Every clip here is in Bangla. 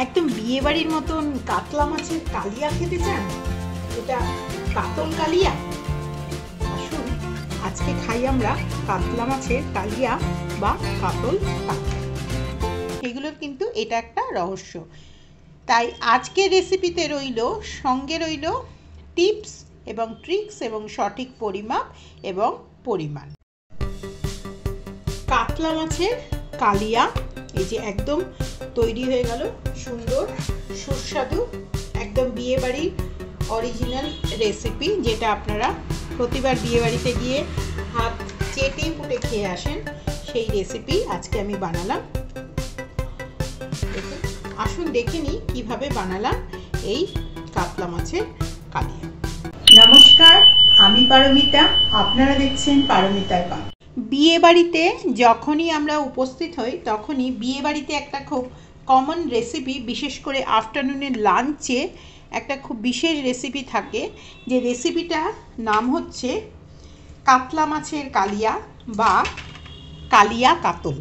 একদম বিয়ে বাড়ির মতন কাতলা মাছের কালিয়া খেতে চান? এটা কাতল কালিয়া। আসুন আজকে খাই আমরা কাতলা মাছের কালিয়া বা কাতল কালিয়া। এগুলোর কিন্তু এটা একটা রহস্য। তাই আজকের রেসিপিতে রইল, সঙ্গে রইল টিপস এবং ট্রিক্স এবং সঠিক পরিমাপ এবং পরিমাণ। কাতলা মাছের কালিয়া এই যে একদম তৈরি হয়ে গেল, সুন্দর সুস্বাদু একদম বিয়েবাড়ির অরিজিনাল রেসিপি, যেটা আপনারা প্রতিবার বিয়েবাড়িতে গিয়ে হাত চেটে পুটে খেয়ে আসেন। সেই রেসিপি আজকে আমি বানালাম। আসুন দেখে নিই কীভাবে বানালাম এই কাতলা মাছের কালিয়া। নমস্কার, আমি পারমিতা, আপনারা দেখছেন পারমিতার পাক। বিয়ে বাড়িতে যখনই আমরা উপস্থিত হই তখনই বিয়ে বাড়িতে একটা খুব কমন রেসিপি, বিশেষ করে আফটারনুনের লাঞ্চে একটা খুব বিশেষ রেসিপি থাকে, যে রেসিপিটার নাম হচ্ছে কাতলা মাছের কালিয়া বা কালিয়া কাতল।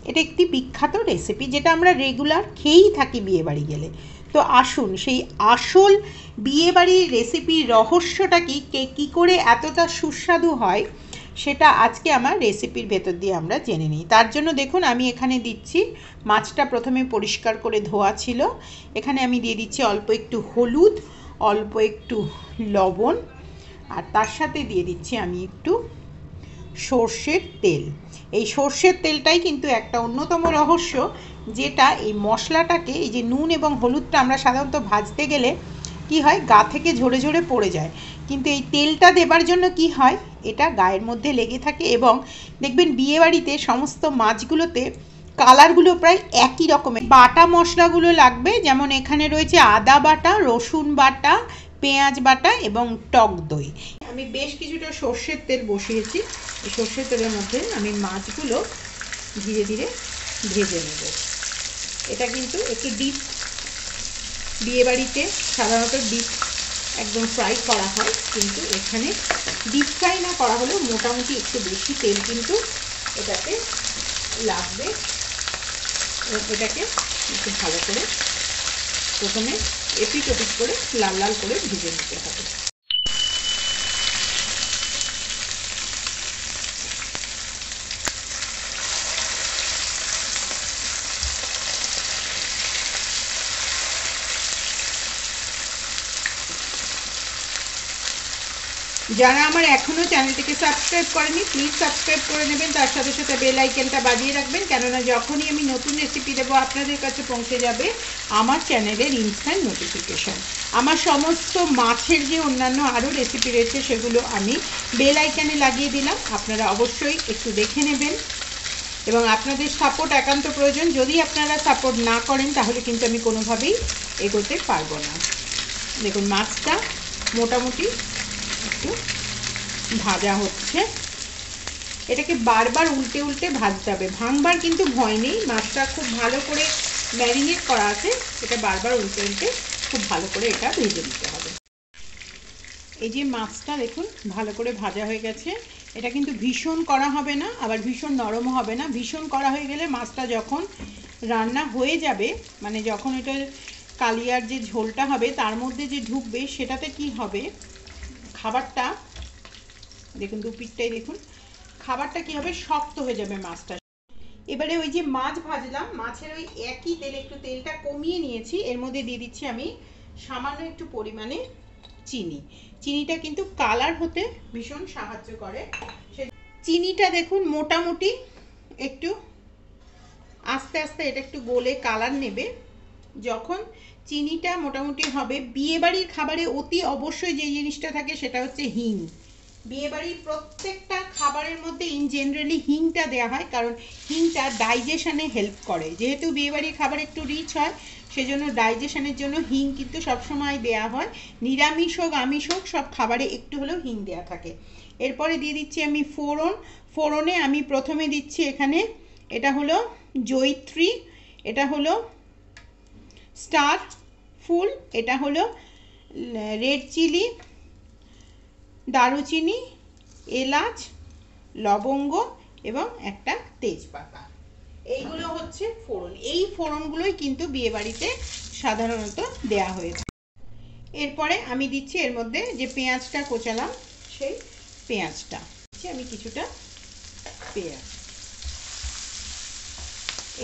এটা একটি বিখ্যাত রেসিপি যেটা আমরা রেগুলার খেয়েই থাকি বিয়ে বাড়ি গেলে। তো আসুন সেই আসল বিয়েবাড়ির রেসিপির রহস্যটা কী করে এতটা সুস্বাদু হয় সেটা আজকে আমার রেসিপির ভেতর দিয়ে আমরা জেনে নিই। তার জন্য দেখুন আমি এখানে দিচ্ছি, মাছটা প্রথমে পরিষ্কার করে ধোয়া ছিল। এখানে আমি দিয়ে দিচ্ছি অল্প একটু হলুদ, অল্প একটু লবণ, আর তার সাথে দিয়ে দিচ্ছি আমি একটু সর্ষের তেল। এই সর্ষের তেলটাই কিন্তু একটা অন্যতম রহস্য, যেটা এই মশলাটাকে, এই যে নুন এবং হলুদটা আমরা সাধারণত ভাজতে গেলে কি হয়, গা থেকে ঝরে ঝরে পড়ে যায়, কিন্তু এই তেলটা দেবার জন্য কি হয়, এটা গায়ের মধ্যে লেগে থাকে। এবং দেখবেন বিয়েবাড়িতে সমস্ত মাছগুলোতে কালারগুলো প্রায় একই রকমের। বাটা মশলাগুলো লাগবে, যেমন এখানে রয়েছে আদা বাটা, রসুন বাটা, পেঁয়াজ বাটা এবং টক দই। আমি বেশ কিছুটা সর্ষের তেল বসিয়েছি। এই সর্ষের তেলের মধ্যে আমি মাছগুলো ধীরে ধীরে ভেজে নেব। এটা কিন্তু একটু ডিপ, বিয়েবাড়িতে সাধারণত ডিপ একদম ফ্রাই করা হয়, কিন্তু এখানে ডিপ ফ্রাই না করা হলেও মোটামুটি একটু বেশি তেল কিন্তু এটাতে লাগবে। এটাকে একটু ভালো করে প্রথমে এপিট ওপিট করে লাল লাল করে ভেজে নিতে হবে। যারা আমার এখনও চ্যানেলটিকে সাবস্ক্রাইব করেনি, প্লিজ সাবস্ক্রাইব করে নেবেন, তার সাথে সাথে বেল আইকনটা বাজিয়ে রাখবেন, কেননা যখনই আমি নতুন রেসিপি দেবো আপনাদের কাছে পৌঁছে যাবে আমার চ্যানেলের ইনস্ট্যান্ট নোটিফিকেশান। আমার সমস্ত মাছের যে অন্যান্য আরও রেসিপি রয়েছে সেগুলো আমি বেল আইকনে লাগিয়ে দিলাম, আপনারা অবশ্যই একটু দেখে নেবেন। এবং আপনাদের সাপোর্ট একান্ত প্রয়োজন। যদি আপনারা সাপোর্ট না করেন তাহলে কিন্তু আমি কোনোভাবেই এগোতে পারবো না। দেখুন মাছটা মোটামুটি একটু ভাজা হচ্ছে। এটাকে বারবার উল্টে উল্টে ভাজতে হবে, ভাঙবার কিন্তু ভয় নেই, মাছটা খুব ভালো করে ম্যারিনেট করা আছে। এটা বারবার উল্টে উল্টে খুব ভালো করে এটা ভেজে নিতে হবে। এই যে মাছটা দেখুন ভালো করে ভাজা হয়ে গেছে। এটা কিন্তু ভীষণ কড়া হবে না, আবার ভীষণ নরমও হবে না। ভীষণ কড়া হয়ে গেলে মাছটা যখন রান্না হয়ে যাবে, মানে যখন এটা কালিয়ার যে ঝোলটা হবে তার মধ্যে যে ঢুকবে, সেটাতে কি হবে, খাবারটা দেখুন দুপিঠটাই দেখুন, খাবারটা কি হবে, শক্ত হয়ে যাবে মাছটা। এবারে ওই যে মাছ ভাজলাম, মাছের ওই একই তেলে একটু তেলটা কমিয়ে নিয়েছি, এর মধ্যে দিয়ে দিচ্ছি আমি সামান্য একটু পরিমাণে চিনি। চিনিটা কিন্তু কালার হতে ভীষণ সাহায্য করে। চিনিটা দেখুন মোটামুটি একটু আস্তে আস্তে এটা একটু গলে কালার নেবে। যখন চিনিটা মোটামুটি হবে, বিয়েবাড়ির খাবারে অতি অবশ্যই যে জিনিসটা থাকে সেটা হচ্ছে হিং। বিয়েবাড়ির প্রত্যেকটা খাবারের মধ্যে ইন জেনারেলি হিংটা দেওয়া হয়, কারণ হিংটা ডাইজেশনে হেল্প করে। যেহেতু বিয়েবাড়ির খাবার একটু রিচ হয়, সেজন্য ডাইজেশনের জন্য হিং কিন্তু সবসময় দেওয়া হয়। নিরামিষ হোক আমিষ হোক সব খাবারে একটু হলেও হিং দেওয়া থাকে। এরপরে দিয়ে দিচ্ছি আমি ফোড়ন। ফোড়নে আমি প্রথমে দিচ্ছি এখানে, এটা হলো জয়িত্রী, এটা হলো স্টার ফুল, এটা হলো রেড চিলি, দারুচিনি, এলাচ, লবঙ্গ এবং একটা তেজপাতা। এইগুলো হচ্ছে হচ্ছে ফোড়ন। এই ফোড়নগুলোই কিন্তু বিয়েবাড়িতে সাধারণত দেয়া হয়ে থাকে। এরপরে আমি দিচ্ছি এর মধ্যে যে পেঁয়াজটা কোচালাম, সেই পেঁয়াজটা আমি কিছুটা পেঁয়াজ,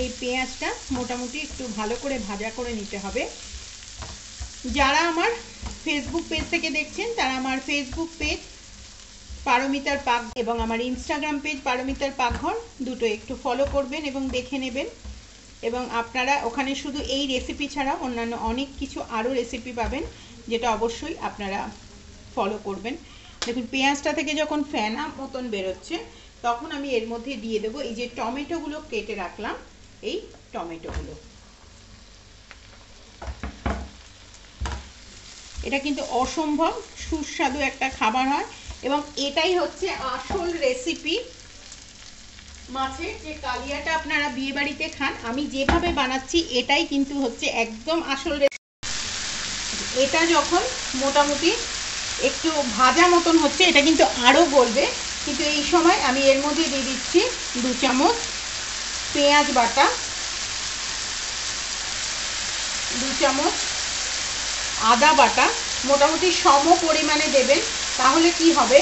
এই পেঁয়াজটা মোটামুটি একটু ভালো করে ভাজা করে নিতে হবে। যারা আমার ফেসবুক পেজ থেকে দেখছেন তারা আমার ফেসবুক পেজ পারমিতার পাক এবং আমার ইনস্টাগ্রাম পেজ পারমিতার পাকঘর দুটো একটু ফলো করবেন এবং দেখে নেবেন। এবং আপনারা ওখানে শুধু এই রেসিপি ছাড়া অন্যান্য অনেক কিছু আরও রেসিপি পাবেন, যেটা অবশ্যই আপনারা ফলো করবেন। দেখুন পেঁয়াজটা থেকে যখন ফেনা মতন বেরোচ্ছে তখন আমি এর মধ্যে দিয়ে দেবো এই যে টমেটোগুলো কেটে রাখলাম, এই টমেটোগুলো। এটা কিন্তু অসম্ভব সুস্বাদু একটা খাবার হয় এবং এটাই হচ্ছে আসল রেসিপি মাছের যে কালিয়াটা আপনারা বিয়ে বাড়িতে খান। আমি যেভাবে বানাচ্ছি এটাই কিন্তু হচ্ছে একদম আসল রেসিপি। এটা যখন মোটামুটি একটু ভাজা মতন হচ্ছে, এটা কিন্তু আরও গলবে, কিন্তু এই সময় আমি এর মধ্যে দিয়ে দিচ্ছি 2 চামচ পেঁয়াজ বাটা, 2 চামচ আদা বাটা, মোটামুটি সম পরিমাণে দেবেন, তাহলে কি হবে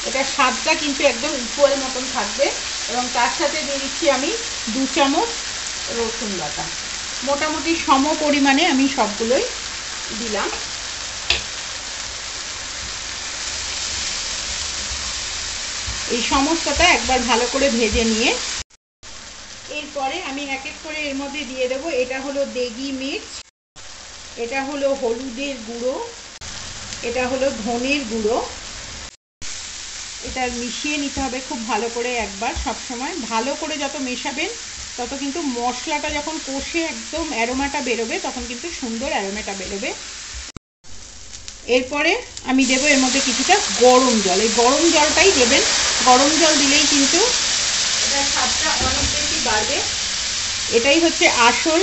এটা স্বাদটা কিন্তু একদম ইকুয়াল মতন থাকবে। এবং তার সাথে দিয়ে দিচ্ছি আমি 2 চামচ রসুন বাটা, মোটামুটি সম পরিমাণে আমি সবগুলোই দিলাম। এই সমস্তটা একবার ভালো করে ভেজে নিয়ে এরপরে আমি এক এক করে এর মধ্যে দিয়ে দেবো, এটা হলো দেগি মির্চ, এটা হলো হলুদের গুঁড়ো, এটা হলো ধনের গুঁড়ো। এটা মিশিয়ে নিতে হবে খুব ভালো করে একবার। সবসময় ভালো করে যত মেশাবেন তত কিন্তু মশলাটা যখন কষে একদম অ্যারোমাটা বেরোবে তখন কিন্তু সুন্দর অ্যারোমাটা বেরোবে। এরপরে আমি দেবো এর মধ্যে কিছুটা গরম জল, এই গরম জলটাই দেবেন, গরম জল দিলেই কিন্তু এটার স্বাদটা অনেক বেশি বাড়বে। এটাই হচ্ছে আসল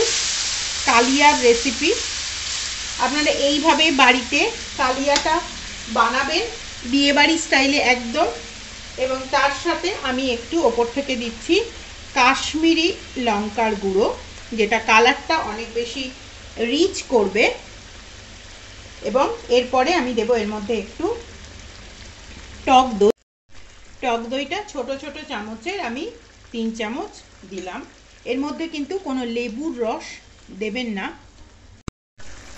কালিয়ার রেসিপি। আপনারা এইভাবে বাড়িতে কালিয়াটা বানাবেন বিয়েবাড়ি স্টাইলে একদম। এবং তার সাথে আমি একটু ওপর থেকে দিচ্ছি কাশ্মীরি লঙ্কার গুঁড়ো, যেটা কালারটা অনেক বেশি রিচ করবে। এবং এরপরে আমি দেবো এর মধ্যে একটু টক দই, টক দইটা ছোট ছোট চামচের আমি 3 চামচ দিলাম। এর মধ্যে কিন্তু কোনো লেবুর রস দেবেন না।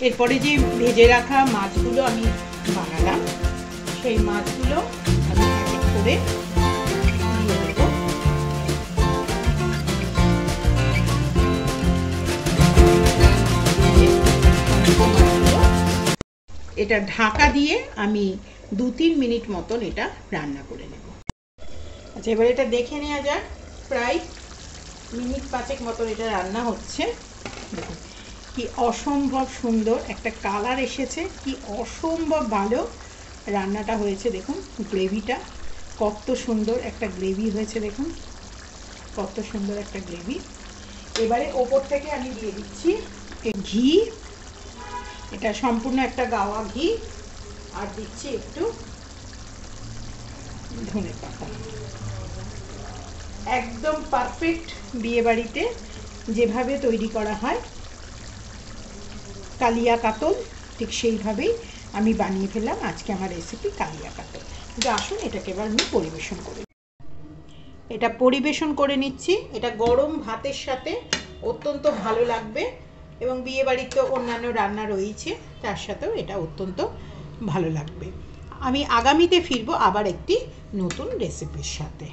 এরপরে যে ভেজে রাখা মাছগুলো আমি বানালাম সেই মাছগুলো আমি এক এক করে দিয়ে দেবো। এটা ঢাকা দিয়ে আমি 2-3 মিনিট মতন এটা রান্না করে নেব। আচ্ছা, এবার এটা দেখে নেওয়া যাক। প্রায় মিনিট 5 মতন এটা রান্না হচ্ছে। দেখুন কি অসম্ভব সুন্দর একটা কালার এসেছে, কি অসম্ভব ভালো রান্নাটা হয়েছে। দেখুন গ্রেভিটা কত সুন্দর একটা গ্রেভি হয়েছে, দেখুন কত সুন্দর একটা গ্রেভি। এবারে ওপর থেকে আমি দিয়ে দিচ্ছি ঘি, এটা সম্পূর্ণ একটা গাওয়া ঘি, আর দিচ্ছি একটু ধনে পাতা। একদম পারফেক্ট বিয়ে বাড়িতে যেভাবে তৈরি করা হয় কালিয়া কাতল, ঠিক সেইভাবেই আমি বানিয়ে ফেললাম আজকে আমার রেসিপি কালিয়া কাতল। কিন্তু আসুন এটাকে এবার আমি পরিবেশন করি। এটা পরিবেশন করে নিচ্ছি। এটা গরম ভাতের সাথে অত্যন্ত ভালো লাগবে এবং বিয়ে বাড়ির তো অন্যান্য রান্না রয়েছে, তার সাথেও এটা অত্যন্ত ভালো লাগবে। আমি আগামীতে ফিরবো আবার একটি নতুন রেসিপির সাথে।